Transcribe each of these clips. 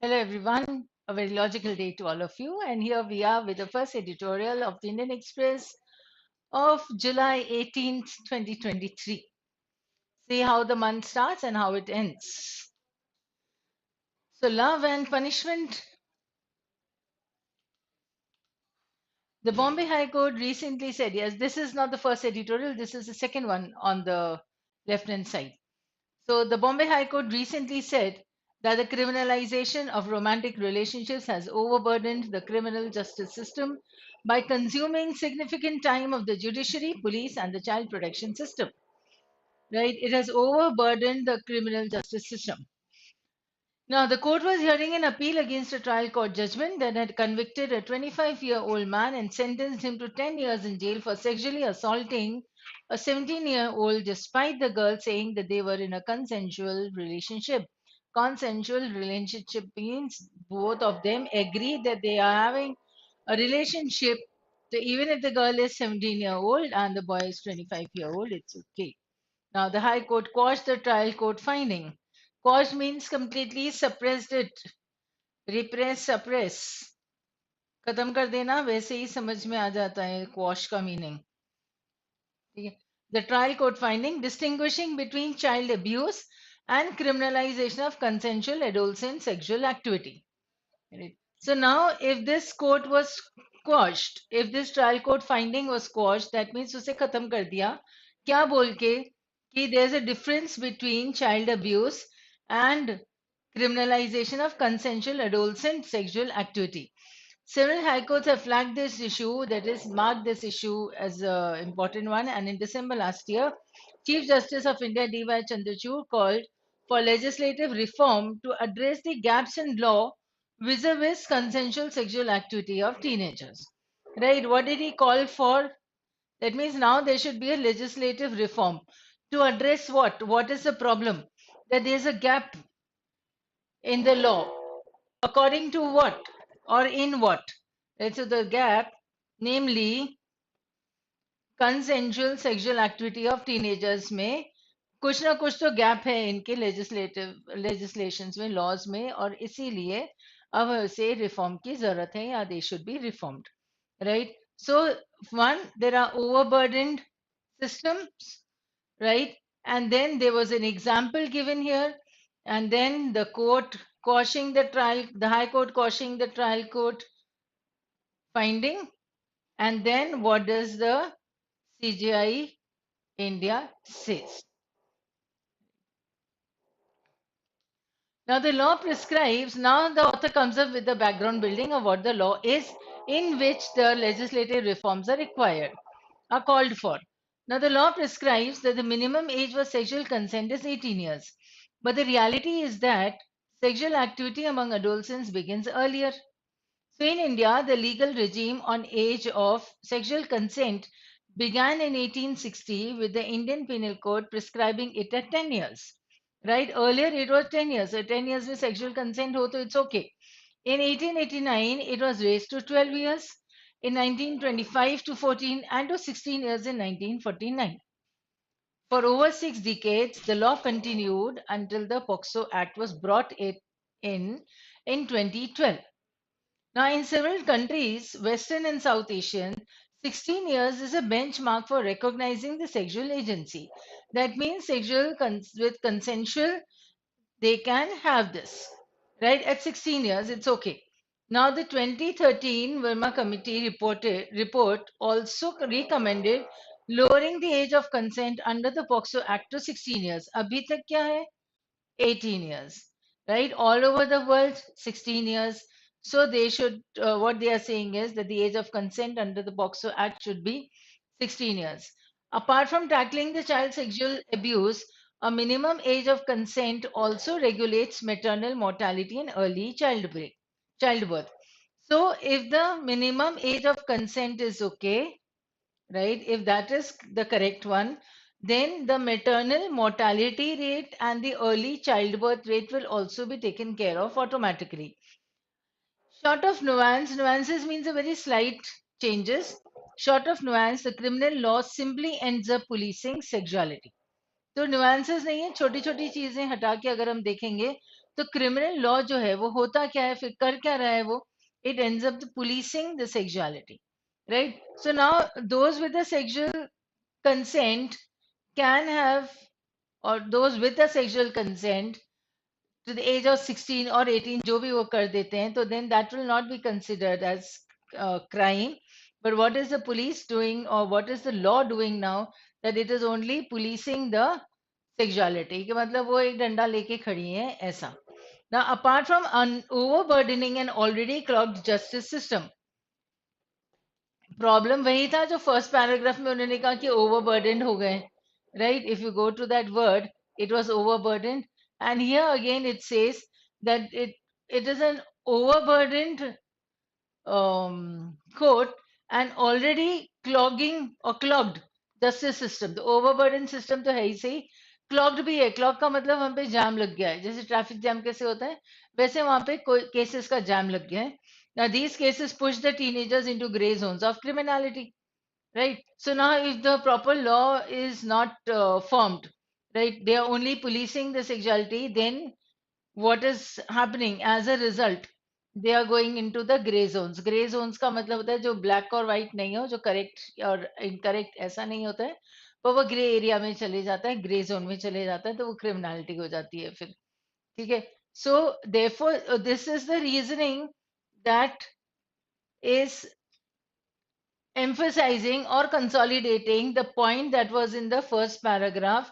Hello, everyone. A very logical day to all of you. And here we are with the first editorial of the Indian Express of July 18th, 2023. See how the month starts and how it ends. So, love and punishment. The Bombay High Court recently said, yes, this is not the first editorial, this is the second one on the left hand side. So, the Bombay High Court recently said that the criminalization of romantic relationships has overburdened the criminal justice system by consuming significant time of the judiciary, police, and the child protection system. Right? It has overburdened the criminal justice system. Now, the court was hearing an appeal against a trial court judgment that had convicted a 25-year-old man and sentenced him to 10 years in jail for sexually assaulting a 17-year-old despite the girl saying that they were in a consensual relationship. Consensual relationship means both of them agree that they are having a relationship. So even if the girl is 17-year-old and the boy is 25-year-old, it's okay. Now, the High Court quashed the trial court finding. Quash means completely suppressed it. Repress, suppress. खत्म कर देना वैसे ही समझ में आ जाता है quash का meaning. ठीक है? The trial court finding distinguishing between child abuse and criminalization of consensual adolescent sexual activity. Right. So now, if this court was quashed, if this trial court finding was quashed, that means उसे खत्म कर दिया. क्या बोल के कि there's a difference between child abuse and criminalization of consensual adolescent sexual activity. Several high courts have flagged this issue, that is, marked this issue as an important one. And in December last year, Chief Justice of India D.Y. Chandrachud called for legislative reform to address the gaps in law vis-a-vis consensual sexual activity of teenagers. Right? What did he call for? That means now there should be a legislative reform to address what? What is the problem? That there's a gap in the law. According to what? Or in what? Right, so the gap, namely consensual sexual activity of teenagers में कुछ ना कुछ तो gap है इनके legislations में, laws में, और इसीलिए अब उसे रिफॉर्म की जरूरत है या they should be reformed. Right? So, one, there are overburdened systems, right? And then there was an example given here, and then the court quashing the trial, the High Court quashing the trial court finding, and then what does the CGI India says? Now the law prescribes, now the author comes up with the background building of what the law is in which the legislative reforms are required, are called for. Now the law prescribes that the minimum age for sexual consent is 18 years. But the reality is that sexual activity among adolescents begins earlier. So in India, the legal regime on age of sexual consent began in 1860 with the Indian Penal Code prescribing it at 10 years. Right? Earlier it was 10 years. So 10 years with sexual consent ho, to it's okay. In 1889, it was raised to 12 years. In 1925 to 14 and to 16 years in 1949. For over 6 decades, the law continued until the POCSO Act was brought in 2012. Now, in several countries, Western and South Asian, 16 years is a benchmark for recognizing the sexual agency. That means with consensual, they can have this. Right? At 16 years, it's okay. Now, the 2013 Verma Committee report also recommended lowering the age of consent under the POCSO Act to 16 years. Abhi tak kya hai? 18 years, right? All over the world, 16 years. So they should, what they are saying is that the age of consent under the POCSO Act should be 16 years. Apart from tackling the child sexual abuse, a minimum age of consent also regulates maternal mortality and early childbirth. So if the minimum age of consent is okay, right? If that is the correct one, then the maternal mortality rate and the early childbirth rate will also be taken care of automatically. Short of nuances means a very slight changes. Short of nuance, the criminal law simply ends up policing sexuality. तो nuances नहीं है, छोटी छोटी चीजें हटा के अगर हम देखेंगे तो क्रिमिनल लॉ जो है वो होता क्या है, फिर कर क्या रहा है वो, it ends up policing the sexuality, right? So now those with the sexual consent can have, or those with the sexual consent to the age of 16 or 18 जो भी वो कर देते हैं, तो then that will not be considered as crime. But what is the police doing, or what is the law doing now, that it is only policing the sexuality, कि मतलब वो एक डंडा लेके खड़ी है ऐसा. Now apart from overburdening an already clogged justice system, problem वही था जो फर्स्ट पैराग्राफ में उन्होंने कहा कि ओवरबर्डन हो गए, right? If you go to that word, it was overburden, and here again it says that it is an overburdened court and already clogging or clogged justice system. The overburden system तो है ही सही, clogged भी है. clog का मतलब वहां पे जाम लग गया है, जैसे ट्रैफिक जाम कैसे होता है वैसे वहां पे कोई केसेस का जाम लग गया है. Now these cases push the teenagers into gray zones of criminality, right? So now if the proper law is not formed, right, they are only policing the sexuality, then what is happening as a result, they are going into the gray zones. Gray zones का मतलब होता है जो black और white नहीं हो, जो correct और incorrect ऐसा नहीं होता है, पर वो ग्रे एरिया में चले जाता है, ग्रे जोन में चले जाता है, तो वो क्रिमिनलिटी हो जाती है फिर. ठीक है. So therefore this is the reasoning that is emphasizing or consolidating the point that was in the first paragraph,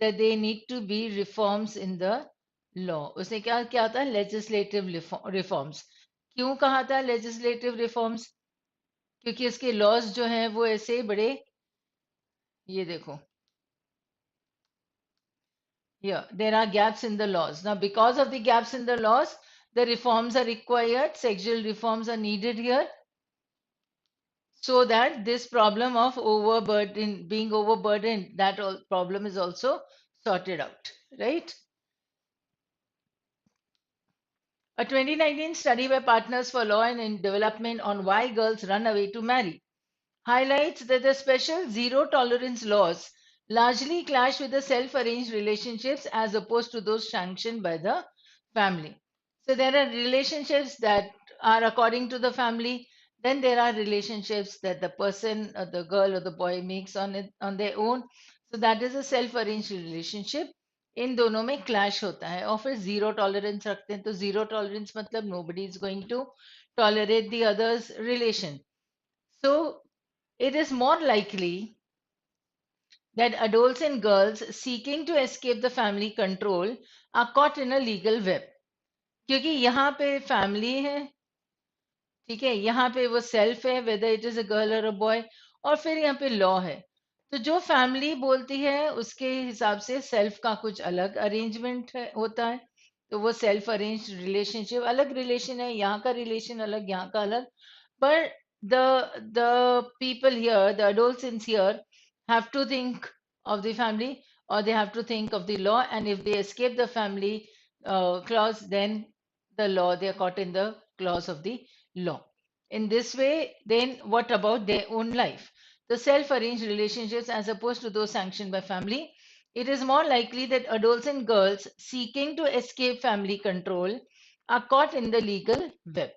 that they need to be reforms in the law. उसने क्या क्या था, legislative reforms. क्यों कहा था legislative reforms? क्योंकि इसके laws जो हैं वो ऐसे बड़े, ये देखो, here there are gaps in the laws. Now because of the gaps in the laws, the reforms are required, sexual reforms are needed here, so that this problem of being overburdened, that problem is also sorted out, right? A 2019 study by Partners for Law and in Development on why girls run away to marry highlights that the special zero tolerance laws largely clash with the self arranged relationships as opposed to those sanctioned by the family. So there are relationships that are according to the family, then there are relationships that the person or the girl or the boy makes on their own. So that is a self arranged relationship. इन दोनों में clash होता है, और फिर zero tolerance रखते हैं. तो zero tolerance मतलब nobody is going to tolerate the other's relation. So it is more likely that adults and girls seeking to escape the family control are caught in a legal web. क्योंकि यहाँ पे family है, ठीक है, यहाँ पे वो सेल्फ है, whether it is a girl और अ बॉय, और फिर यहाँ पे लॉ है. तो जो फैमिली बोलती है उसके हिसाब से सेल्फ का कुछ अलग अरेंजमेंट होता है, तो वो सेल्फ अरेंज रिलेशनशिप अलग रिलेशन है, यहाँ का रिलेशन अलग, यहाँ का अलग. But the people here, the adolescents here, have to think of the family, or they have to think of the law. And if they escape the family clause, then the law, they are caught in the clause of the law. In this way, then what about their own life? The self-arranged relationships, as opposed to those sanctioned by family, it is more likely that adolescent girls seeking to escape family control are caught in the legal web.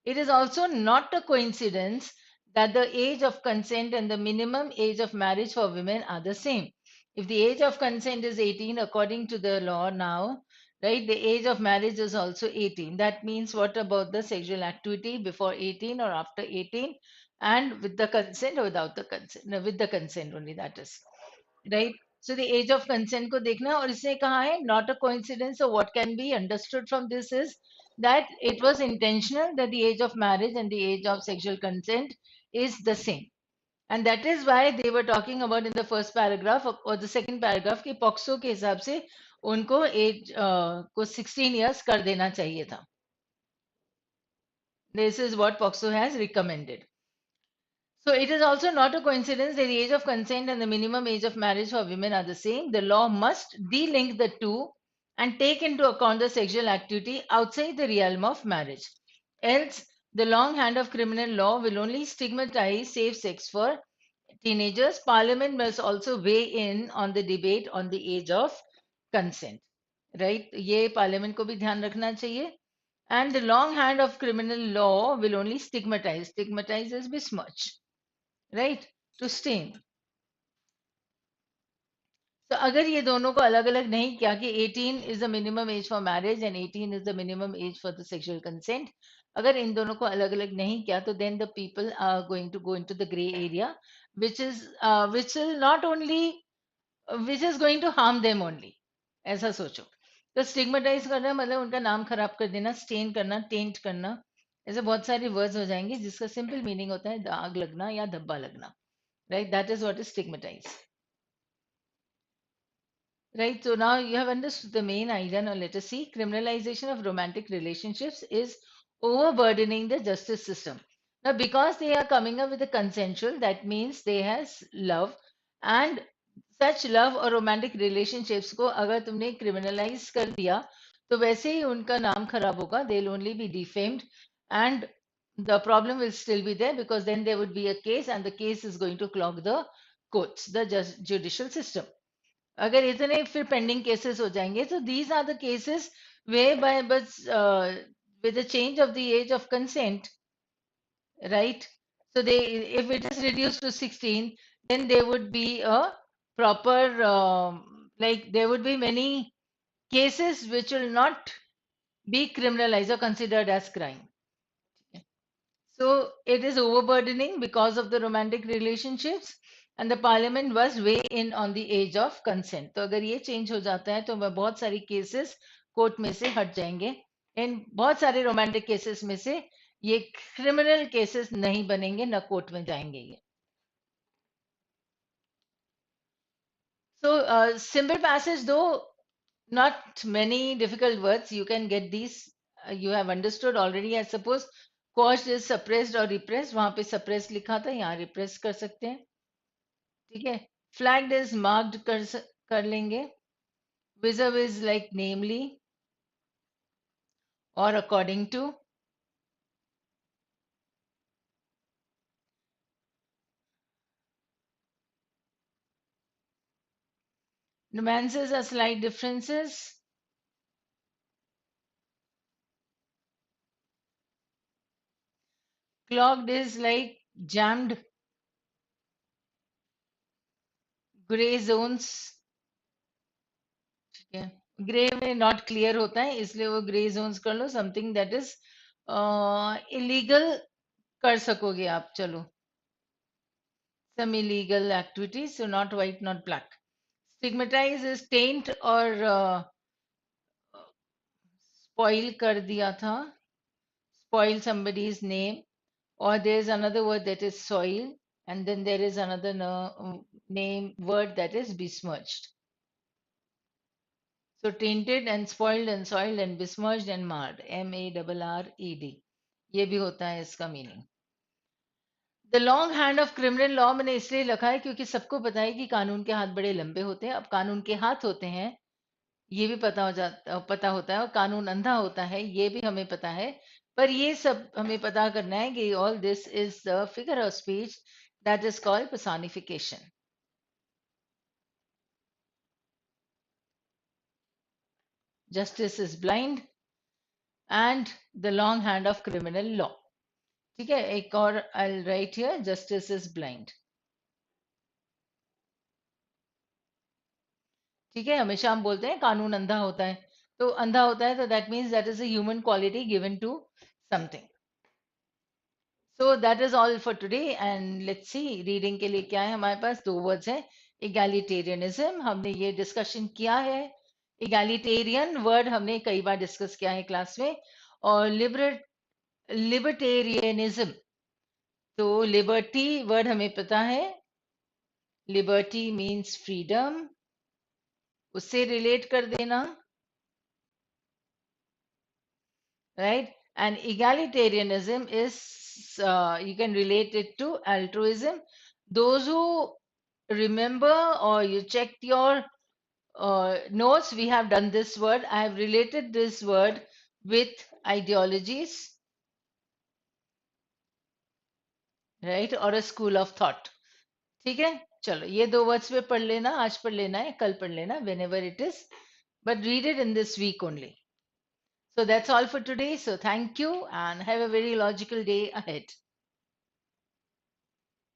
It is also not a coincidence that the age of consent and the minimum age of marriage for women are the same. If the age of consent is 18 according to the law now, right, the age of marriage is also 18. That means what about the sexual activity before 18 or after 18, and with the consent or without the consent? No, with the consent only, that is. Right? So the age of consent को देखना है, और इसने कहा है not a coincidence. So what can be understood from this is that it was intentional that the age of marriage and the age of sexual consent is the same. And that is why they were talking about in the first paragraph or the second paragraph कि POCSO के हिसाब से उनको as को 16 years कर देना चाहिए था. This is what POXO has recommended. So it is also not a coincidence that the age of consent and the minimum age of marriage for women are the same. The law must de-link the two and take into account the sexual activity outside the realm of marriage. Else, the long hand of criminal law will only stigmatize safe sex for teenagers. Parliament must also weigh in on the debate on the age of consent. Right? ये parliament को भी ध्यान रखना चाहिए. And the long hand of criminal law will only stigmatize. Stigmatize is besmirch, right? To stain. तो अगर ये दोनों को अलग अलग नहीं किया कि 18 is the minimum age for marriage and 18 is the minimum age for the sexual consent, अगर इन दोनों को अलग अलग नहीं किया तो then the people are going to go into the grey area, which is which will not only which is going to harm them only. ऐसा सोचो. तो स्टिग्मेटाइज करना मतलब उनका नाम खराब कर देना, स्टेन करना, टेंट करना, ऐसे बहुत सारे वर्ड्स हो जाएंगे जिसका सिंपल मीनिंग होता है दाग लगना या धब्बा लगना. Right? That is what is stigmatise. Right. So now you have understood the main idea. Now let us see. Criminalization of romantic relationships is overburdening the justice system. Now, because they are coming up with a consensual, that means they has love, and such love or romantic relationships को अगर तुमने criminalize कर दिया तो वैसे ही उनका नाम खराब होगा. They'll only be defamed, and the problem will still be there because then there would be a case, and the case is going to clog the courts, the judicial system. अगर इतने फिर पेंडिंग केसेस हो जाएंगे तो these are the cases we bypass with the change of the age of consent, right? So they, if it is reduced to 16, then there would be a proper like there would be many cases which will not be criminalized or considered as crime. So it is overburdening because of the romantic relationships, and the parliament was way in on the age of consent. तो अगर ये change हो जाता है तो बहुत सारी cases court में से हट जाएंगे. इन बहुत सारे romantic cases में से ये criminal cases नहीं बनेंगे, न कोर्ट में जाएंगे ये. So simple passage though, not many difficult words. You can get these. You have understood already, I suppose. Quashed is suppressed or repressed. वहां पे suppressed लिखा था, यहाँ repress कर सकते हैं. ठीक है. Flagged is marked कर लेंगे. Vis-a-vis is like namely or according to. Nuances are slight differences. Clogged is like jammed. Gray zones. ठीक है. ग्रे में नॉट क्लियर होता है इसलिए वो ग्रे जोन्स कर लो. समथिंग दैट इज इलीगल कर सकोगे आप. चलो. Some illegal activities, so not white, not black. Stigmatize is taint or spoil कर दिया था. Spoil somebody's name. Or there is another word that is soil, and then there is another name word that is besmirched. So tainted and spoiled and soiled and besmirched and marred. MARRED. ये भी होता है इसका meaning. The long hand of criminal law मैंने इसलिए लिखा है क्योंकि सबको पता है कि कानून के हाथ बड़े लंबे होते हैं. अब कानून के हाथ होते हैं ये भी पता होता है, और कानून अंधा होता है ये भी हमें पता है. पर ये सब हमें पता करना है कि all this is the figure of speech that is called personification. Justice is blind and the long hand of criminal law. ठीक है. एक और I write here, justice is blind. ठीक है. हमेशा हम बोलते हैं कानून अंधा होता है, तो अंधा होता है तो that means that is a human quality given to something. So that is all for today. And let's see reading के लिए क्या है हमारे पास. दो वर्ड्स हैं. इगैलिटेरियनिज्म हमने ये डिस्कशन किया है. इगैलिटेरियन वर्ड हमने कई बार डिस्कस किया है क्लास में. और लिबर्टेरियनिज्म, तो लिबर्टी वर्ड हमें पता है. लिबर्टी मीन्स फ्रीडम, उससे रिलेट कर देना. Right? And egalitarianism is, you can relate it to altruism. Those who remember or you checked your notes, we have done this word. I have related this word with ideologies, right? Or a school of thought. ठीक है. चलो ये दो words पे पढ़ लेना. आज पढ़ लेना है, कल पढ़ लेना, whenever it is. but read it in this week only. So that's all for today. So thank you and have a very logical day ahead.